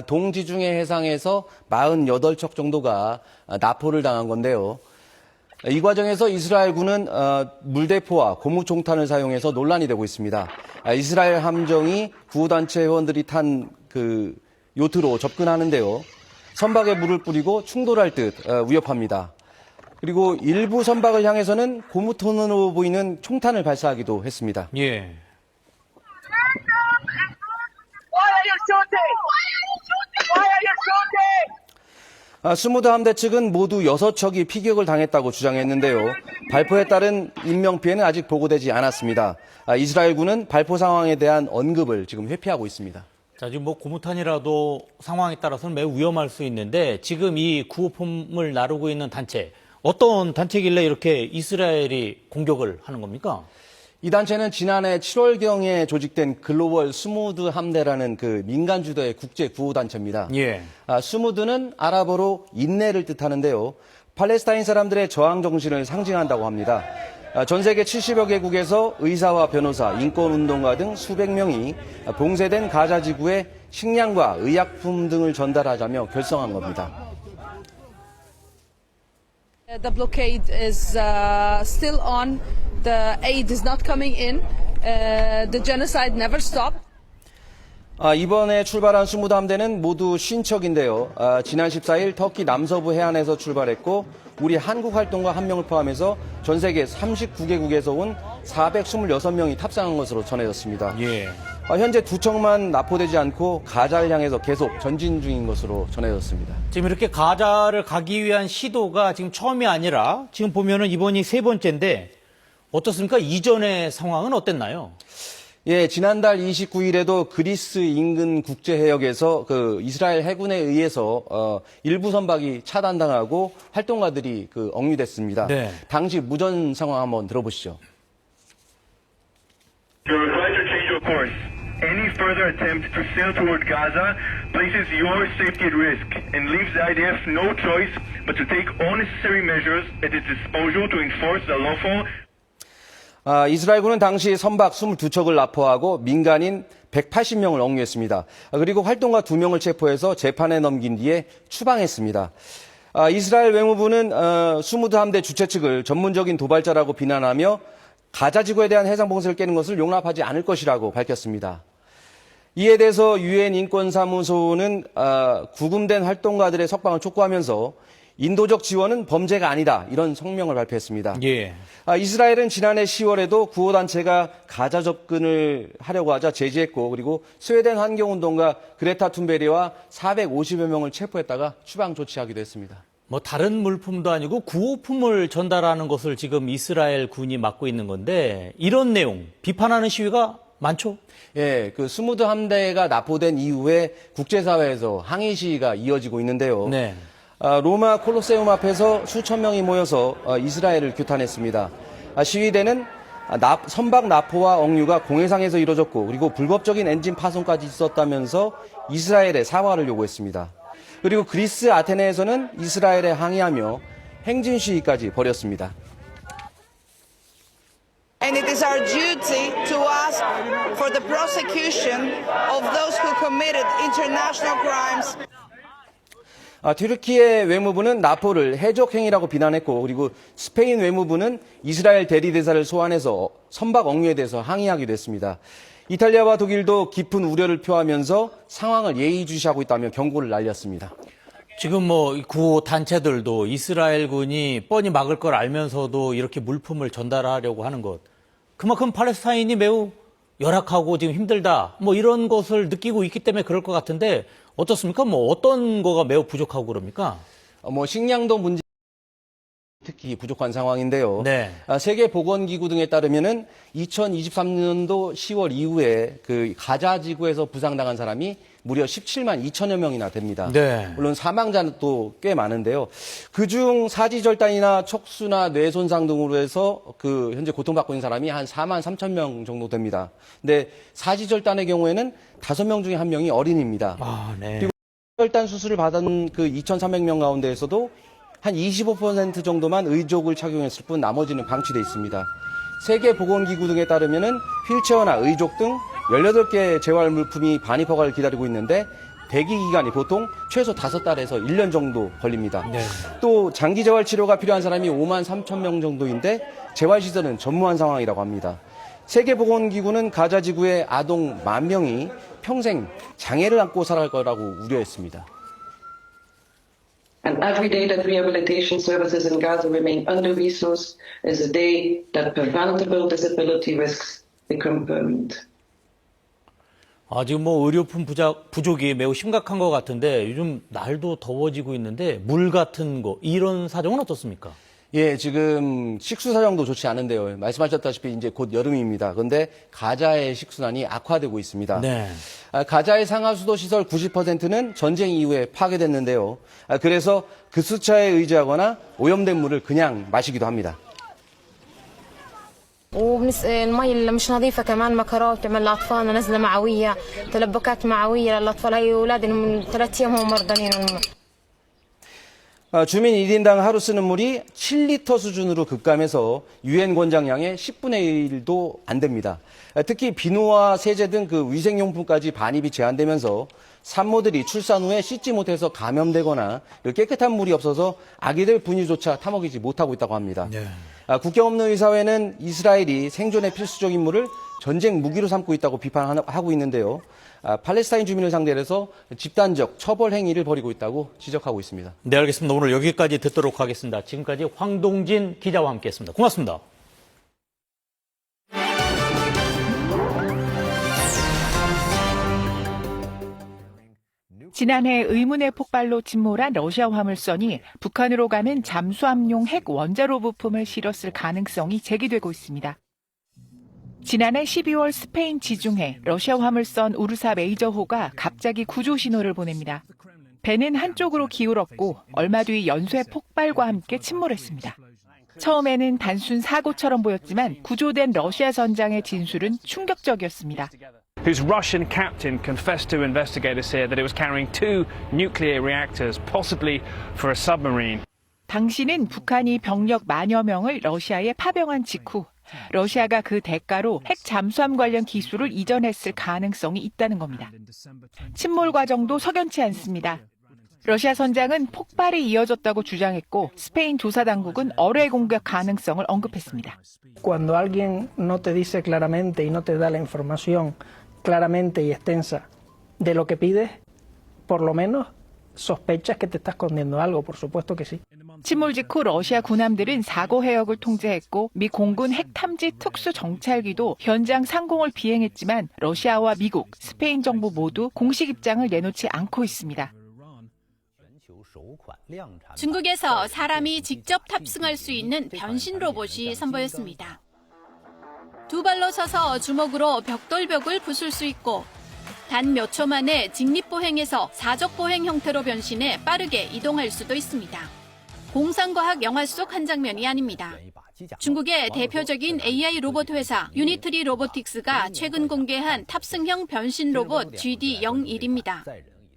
동지중해 해상에서 48척 정도가 납포를 당한 건데요. 이 과정에서 이스라엘군은 물대포와 고무총탄을 사용해서 논란이 되고 있습니다. 이스라엘 함정이 구호단체 회원들이 탄 그 요트로 접근하는데요. 선박에 물을 뿌리고 충돌할 듯 위협합니다. 그리고 일부 선박을 향해서는 고무톤으로 보이는 총탄을 발사하기도 했습니다. 예. Why are you shooting? Why are you shooting? 스무드 함대 측은 모두 6척이 피격을 당했다고 주장했는데요. 발포에 따른 인명피해는 아직 보고되지 않았습니다. 이스라엘군은 발포 상황에 대한 언급을 지금 회피하고 있습니다. 자, 지금 뭐 고무탄이라도 상황에 따라서는 매우 위험할 수 있는데 지금 이 구호품을 나르고 있는 단체, 어떤 단체길래 이렇게 이스라엘이 공격을 하는 겁니까? 이 단체는 지난해 7월경에 조직된 글로벌 스무드 함대라는 그 민간 주도의 국제 구호 단체입니다. 예. 스무드는 아랍어로 인내를 뜻하는데요. 팔레스타인 사람들의 저항 정신을 상징한다고 합니다. 전 세계 70여 개국에서 의사와 변호사, 인권운동가 등 수백 명이 봉쇄된 가자 지구에 식량과 의약품 등을 전달하자며 결성한 겁니다. The blockade is still on. The aid is not coming in. The genocide never stopped. 이번에 출발한 스무드 함대는 모두 50척인데요. 지난 14일 터키 남서부 해안에서 출발했고 우리 한국 활동가 1명을 포함해서 전 세계 39개국에서 온 426명이 탑승한 것으로 전해졌습니다. 예. 현재 2척만 납포되지 않고 가자를 향해서 계속 전진 중인 것으로 전해졌습니다. 지금 이렇게 가자를 가기 위한 시도가 지금 처음이 아니라 지금 보면은 이번이 3번째인데 어떻습니까? 이전의 상황은 어땠나요? 예, 지난달 29일에도 그리스 인근 국제해역에서 그 이스라엘 해군에 의해서 일부 선박이 차단당하고 활동가들이 억류됐습니다. 네. 당시 무전 상황 한번 들어보시죠. You're advised to change your course. Any further attempt to sail toward Gaza places your safety at risk and leaves the IDF no choice but to take all necessary measures at its disposal to enforce the lawful. 이스라엘군은 당시 선박 22척을 납포하고 민간인 180명을 억류했습니다. 그리고 활동가 2명을 체포해서 재판에 넘긴 뒤에 추방했습니다. 이스라엘 외무부는 스무드 함대 주최 측을 전문적인 도발자라고 비난하며 가자 지구에 대한 해상 봉쇄를 깨는 것을 용납하지 않을 것이라고 밝혔습니다. 이에 대해서 유엔 인권사무소는 구금된 활동가들의 석방을 촉구하면서 인도적 지원은 범죄가 아니다 이런 성명을 발표했습니다. 예. 이스라엘은 지난해 10월에도 구호단체가 가자 접근을 하려고 하자 제지했고 그리고 스웨덴 환경운동가 그레타 툰베리와 450여 명을 체포했다가 추방 조치하기도 했습니다. 뭐 다른 물품도 아니고 구호품을 전달하는 것을 지금 이스라엘 군이 맡고 있는 건데 이런 내용 비판하는 시위가 많죠? 예, 그 스무드 함대가 납포된 이후에 국제사회에서 항의 시위가 이어지고 있는데요. 네. 로마 콜로세움 앞에서 수천 명이 모여서 이스라엘을 규탄했습니다. 시위대는 선박 납포와 억류가 공해상에서 이뤄졌고 그리고 불법적인 엔진 파손까지 있었다면서 이스라엘에 사과를 요구했습니다. 그리고 그리스 아테네에서는 이스라엘에 항의하며 행진 시위까지 벌였습니다. And it is our duty to ask for the prosecution of those who committed international crimes. 튀르키예 외무부는 납포를 해적 행위라고 비난했고 그리고 스페인 외무부는 이스라엘 대리대사를 소환해서 선박 억류에 대해서 항의하기도 했습니다. 이탈리아와 독일도 깊은 우려를 표하면서 상황을 예의주시하고 있다며 경고를 날렸습니다. 지금 뭐 구호 단체들도 이스라엘군이 뻔히 막을 걸 알면서도 이렇게 물품을 전달하려고 하는 것. 그만큼 팔레스타인이 매우 열악하고 지금 힘들다. 뭐 이런 것을 느끼고 있기 때문에 그럴 것 같은데 어떻습니까? 뭐 어떤 거가 매우 부족하고 그럽니까? 식량도 문제 특히 부족한 상황인데요. 네. 세계보건기구 등에 따르면은 2023년도 10월 이후에 그 가자 지구에서 부상당한 사람이 무려 17만 2천여 명이나 됩니다. 네. 물론 사망자는 또 꽤 많은데요. 그중 사지절단이나 척수나 뇌 손상 등으로 해서 현재 고통받고 있는 사람이 한 4만 3천 명 정도 됩니다. 근데 사지절단의 경우에는 5명 중에 1명이 어린이입니다. 네. 그리고 절단 수술을 받은 2,300명 가운데에서도 한 25% 정도만 의족을 착용했을 뿐 나머지는 방치돼 있습니다. 세계보건기구 등에 따르면은 휠체어나 의족 등 18개 재활 물품이 반입 허가를 기다리고 있는데 대기 기간이 보통 최소 5달에서 1년 정도 걸립니다. 네. 또 장기 재활 치료가 필요한 사람이 5만 3천 명 정도인데 재활 시설은 전무한 상황이라고 합니다. 세계보건기구는 가자 지구의 아동 1만 명이 평생 장애를 안고 살아갈 거라고 우려했습니다. And every day that rehabilitation services in Gaza remain under-resourced is a day that preventable disability risks become permanent. 지금 뭐 의료품 부족이 매우 심각한 것 같은데 요즘 날도 더워지고 있는데 물 같은 거 이런 사정은 어떻습니까? 예, 지금 식수 사정도 좋지 않은데요. 말씀하셨다시피 이제 곧 여름입니다. 그런데 가자의 식수난이 악화되고 있습니다. 네. 가자의 상하수도 시설 90%는 전쟁 이후에 파괴됐는데요. 그래서 급수차에 의지하거나 오염된 물을 그냥 마시기도 합니다. المي اللي مش نظيفه كمان مكرات بتعمل لاطفالنا نزله معويه تلبكات معويه للاطفال هي اولاد من 3 ايام هم مرضانين 주민 1인당 하루 쓰는 물이 7리터 수준으로 급감해서 유엔 권장량의 10분의 1도 안 됩니다. 특히 비누와 세제 등 그 위생용품까지 반입이 제한되면서 산모들이 출산 후에 씻지 못해서 감염되거나 깨끗한 물이 없어서 아기들 분유조차 타먹이지 못하고 있다고 합니다. 네. 국경 없는 의사회는 이스라엘이 생존에 필수적인 물을 전쟁 무기로 삼고 있다고 비판하고 있는데요. 팔레스타인 주민을 상대로 해서 집단적 처벌 행위를 벌이고 있다고 지적하고 있습니다. 네, 알겠습니다. 오늘 여기까지 듣도록 하겠습니다. 지금까지 황동진 기자와 함께했습니다. 고맙습니다. 지난해 의문의 폭발로 침몰한 러시아 화물선이 북한으로 가는 잠수함용 핵 원자로 부품을 실었을 가능성이 제기되고 있습니다. 지난해 12월 스페인 지중해 러시아 화물선 우르사 메이저호가 갑자기 구조 신호를 보냅니다. 배는 한쪽으로 기울었고 얼마 뒤 연쇄 폭발과 함께 침몰했습니다. 처음에는 단순 사고처럼 보였지만 구조된 러시아 선장의 진술은 충격적이었습니다. whose Russian captain confessed to investigators here that it was carrying 2 nuclear reactors, possibly for a submarine. 당시는 북한이 병력 10,000여 명을 러시아에 파병한 직후 러시아가 그 대가로 핵 잠수함 관련 기술을 이전했을 가능성이 있다는 겁니다. 침몰 과정도 석연치 않습니다. 러시아 선장은 폭발이 이어졌다고 주장했고 스페인 조사당국은 어뢰 공격 가능성을 언급했습니다. Cuando alguien no te dice claramente y no te da la información claramente y extensa de lo que pides, por lo menos sospechas que te está escondiendo algo, por supuesto que sí. 침몰 직후 러시아 군함들은 사고 해역을 통제했고 미 공군 핵탐지 특수 정찰기도 현장 상공을 비행했지만 러시아와 미국, 스페인 정부 모두 공식 입장을 내놓지 않고 있습니다. 중국에서 사람이 직접 탑승할 수 있는 변신 로봇이 선보였습니다. 2발로 서서 주먹으로 벽돌벽을 부술 수 있고 단 몇 초 만에 직립보행에서 사적보행 형태로 변신해 빠르게 이동할 수도 있습니다. 공상과학 영화 속 한 장면이 아닙니다. 중국의 대표적인 AI 로봇 회사 유니트리 로보틱스가 최근 공개한 탑승형 변신 로봇 GD01입니다.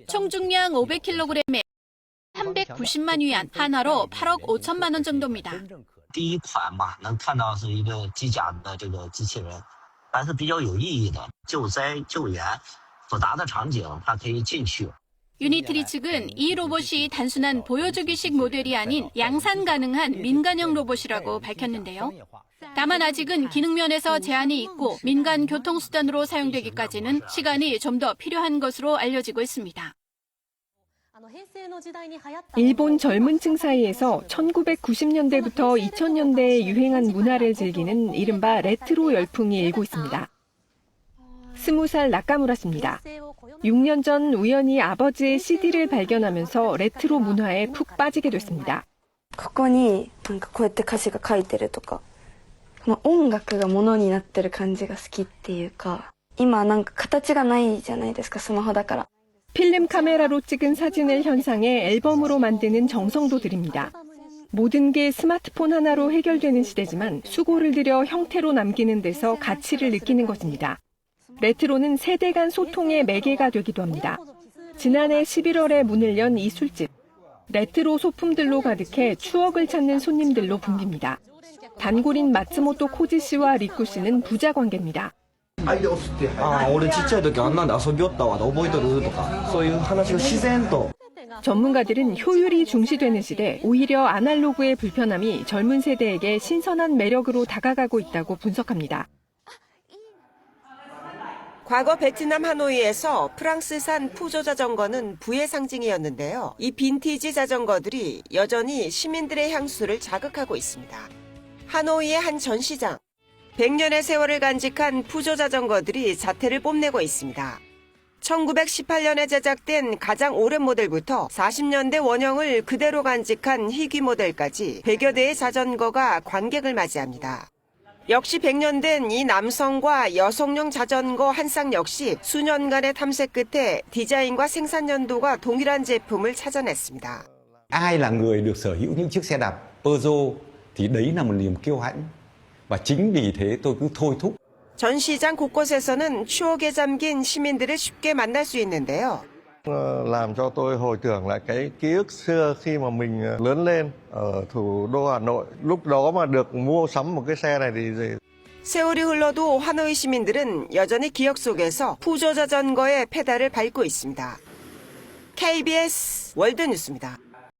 총 중량 500kg에 390만 위안, 한화로 8억 5천만 원 정도입니다. 第一款嘛，能看到是一个机甲的这个机器人，还是比较有意义的。救灾救援复杂的场景，它可以进去。 유니트리 측은 이 로봇이 단순한 보여주기식 모델이 아닌 양산 가능한 민간형 로봇이라고 밝혔는데요. 다만 아직은 기능 면에서 제한이 있고 민간 교통수단으로 사용되기까지는 시간이 좀 더 필요한 것으로 알려지고 있습니다. 일본 젊은 층 사이에서 1990년대부터 2000년대에 유행한 문화를 즐기는 이른바 레트로 열풍이 일고 있습니다. 20살 나카무라 씨입니다. 6년 전 우연히 아버지의 CD를 발견하면서 레트로 문화에 푹 빠지게 됐습니다. ここにこうやって歌詞が書いてるとか、この音楽が物になってる感じが好きっていうか、今形がないじゃないですか、スマホだから。 필름 카메라로 찍은 사진을 현상해 앨범으로 만드는 정성도 들입니다. 모든 게 스마트폰 하나로 해결되는 시대지만 수고를 들여 형태로 남기는 데서 가치를 느끼는 것입니다. 레트로는 세대 간 소통의 매개가 되기도 합니다. 지난해 11월에 문을 연 이 술집. 레트로 소품들로 가득해 추억을 찾는 손님들로 붐빕니다. 단골인 마츠모토 코지 씨와 리쿠 씨는 부자 관계입니다. 俺ちっちゃい時あんなんで遊びよったわ覚えとるとかそういう話を自然と 전문가들은 효율이 중시되는 시대, 오히려 아날로그의 불편함이 젊은 세대에게 신선한 매력으로 다가가고 있다고 분석합니다. 과거 베트남 하노이에서 프랑스산 푸조 자전거는 부의 상징이었는데요. 이 빈티지 자전거들이 여전히 시민들의 향수를 자극하고 있습니다. 하노이의 한 전시장. 100년의 세월을 간직한 푸조 자전거들이 자태를 뽐내고 있습니다. 1918년에 제작된 가장 오랜 모델부터 40년대 원형을 그대로 간직한 희귀 모델까지 100여 대의 자전거가 관객을 맞이합니다. 역시 100년 된 이 남성과 여성용 자전거 한 쌍 역시 수년간의 탐색 끝에 디자인과 생산 연도가 동일한 제품을 찾아냈습니다. Ai là người được sở hữu những chiếc xe đạp Peugeot thì đấy là một niềm kiêu hãnh. Và chính vì thế tôi cứ thôi thúc. 전시장 곳곳에서는 추억에 잠긴 시민들을 쉽게 만날 수 있는데요. Làm cho tôi hồi tưởng lại cái ký ức xưa khi mà mình lớn lên ở thủ đô Hà Nội. Lúc đó mà được mua sắm một cái xe này thì 세월이 흘러도 하노이 시민들은 여전히 기억 속에서 푸조 자전거의 페달을 밟고 있습니다. KBS 월드뉴스입니다.